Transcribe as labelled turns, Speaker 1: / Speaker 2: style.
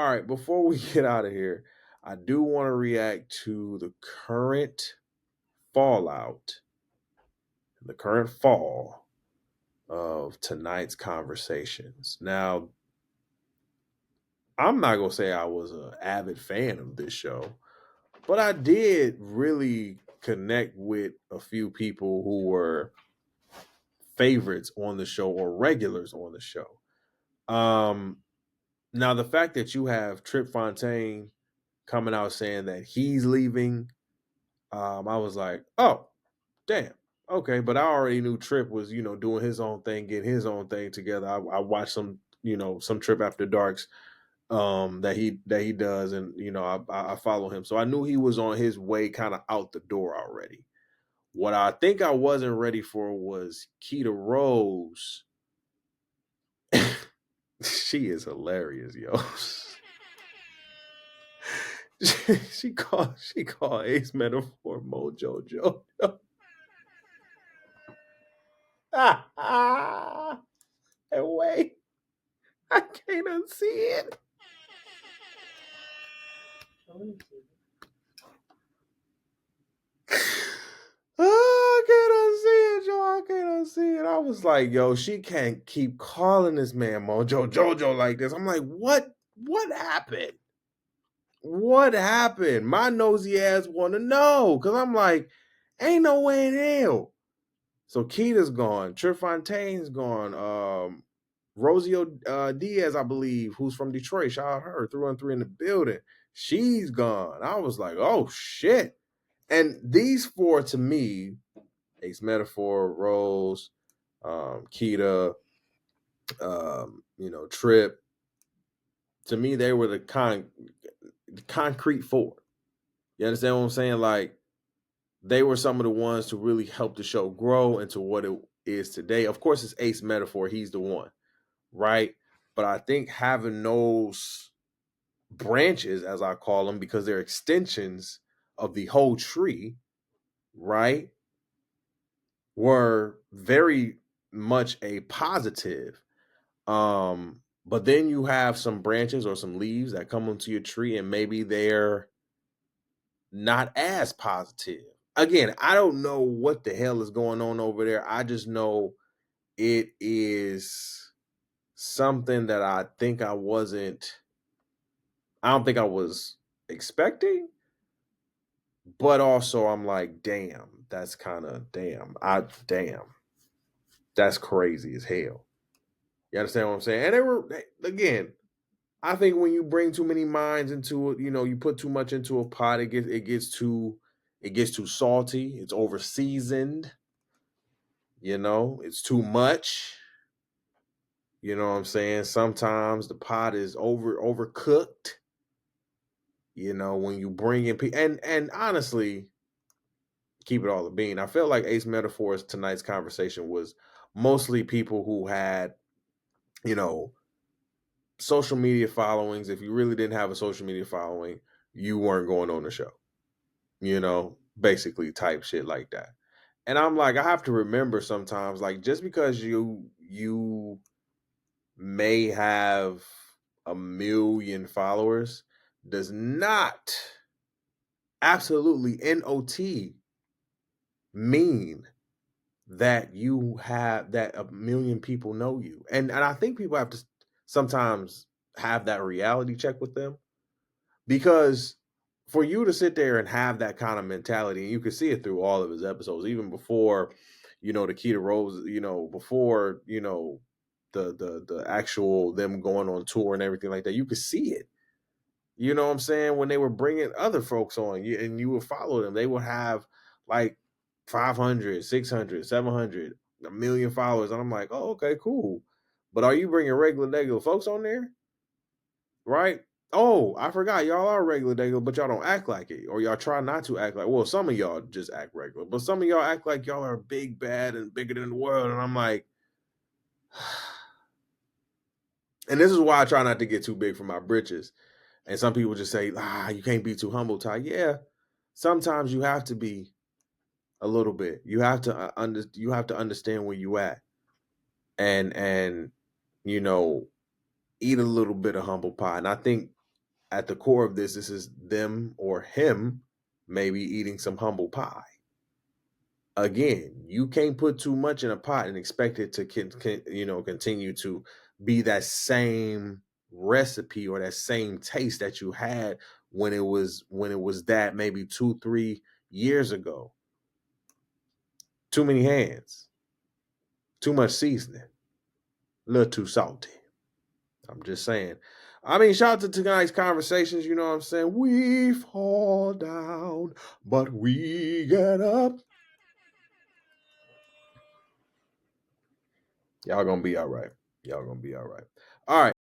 Speaker 1: All right, before we get out of here, I do want to react to the current fallout, the current fall of tonight's conversations. Now, I'm not gonna say I was an avid fan of this show, but I did really connect with a few people who were favorites on the show or regulars on the show. Um, Now the fact that you have Trip Fontaine coming out saying that he's leaving, I was like, oh, damn. Okay, but I already knew Trip was, doing his own thing, getting his own thing together. I watched some Trip After Darks that he does, and I follow him, so I knew he was on his way, kind of out the door already. What I think I wasn't ready for was Keita Rose. She is hilarious, yo. she called Ace Metaphor Mojo Joe. And wait, I can't unsee it. Oh, I can't unsee it, Joe. I can't unsee it. I was like, yo, she can't keep calling this man Mojo Jojo like this. I'm like, what? What happened? What happened? My nosy ass want to know, because I'm like, ain't no way in hell. So Keita's gone. Trip Fontaine's gone. Rosio Diaz, I believe, who's from Detroit. Shout out her, 313 in the building. She's gone. I was like, oh shit. And these four to me, Ace Metaphor, Rose, Keita, Trip, to me, they were the concrete four. You understand what I'm saying? Like, they were some of the ones to really help the show grow into what it is today. Of course, it's Ace Metaphor. He's the one, right? But I think having those branches, as I call them, because they're extensions of the whole tree, right, were very much a positive. But then you have some branches or some leaves that come onto your tree, and maybe they're not as positive. Again, I don't know what the hell is going on over there. I just know it is something that I don't think I was expecting, but also I'm like, damn, that's kind of damn, that's crazy as hell. You understand what I'm saying? And again, I think when you bring too many minds into it, you put too much into a pot, it gets too salty, it's over seasoned, it's too much. You know what I'm saying? Sometimes the pot is overcooked. When you bring in people, and honestly, keep it all the bean. I feel like Ace Metaphors tonight's conversation was mostly people who had, you know, social media followings. If you really didn't have a social media following, you weren't going on the show. Basically type shit like that. And I'm like, I have to remember sometimes, like, just because you may have a million followers does not absolutely not mean that you have that a million people know you. And I think people have to sometimes have that reality check with them, because for you to sit there and have that kind of mentality, and you can see it through all of his episodes, even before, the Keita Rose, before, the actual them going on tour and everything like that, you could see it. You know what I'm saying? When they were bringing other folks on, and you would follow them, they would have like 500, 600, 700, a million followers. And I'm like, oh, okay, cool. But are you bringing regular folks on there? Right? Oh, I forgot. Y'all are regular, but y'all don't act like it. Or y'all try not to act like, well, some of y'all just act regular, but some of y'all act like y'all are big, bad, and bigger than the world. And I'm like, and this is why I try not to get too big for my britches. And some people just say, you can't be too humble, Ty. Yeah, sometimes you have to be a little bit. You have to you have to understand where you at, and you know, eat a little bit of humble pie. And I think at the core of this is them or him maybe eating some humble pie. Again, you can't put too much in a pot and expect it to continue to be that same recipe or that same taste that you had when it was that maybe 2-3 years ago. Too many hands, too much seasoning, a little too salty. I'm just saying. I mean, shout out to tonight's conversations. You know what I'm saying? We fall down, but we get up. Y'all gonna be all right. Y'all gonna be all right. All right.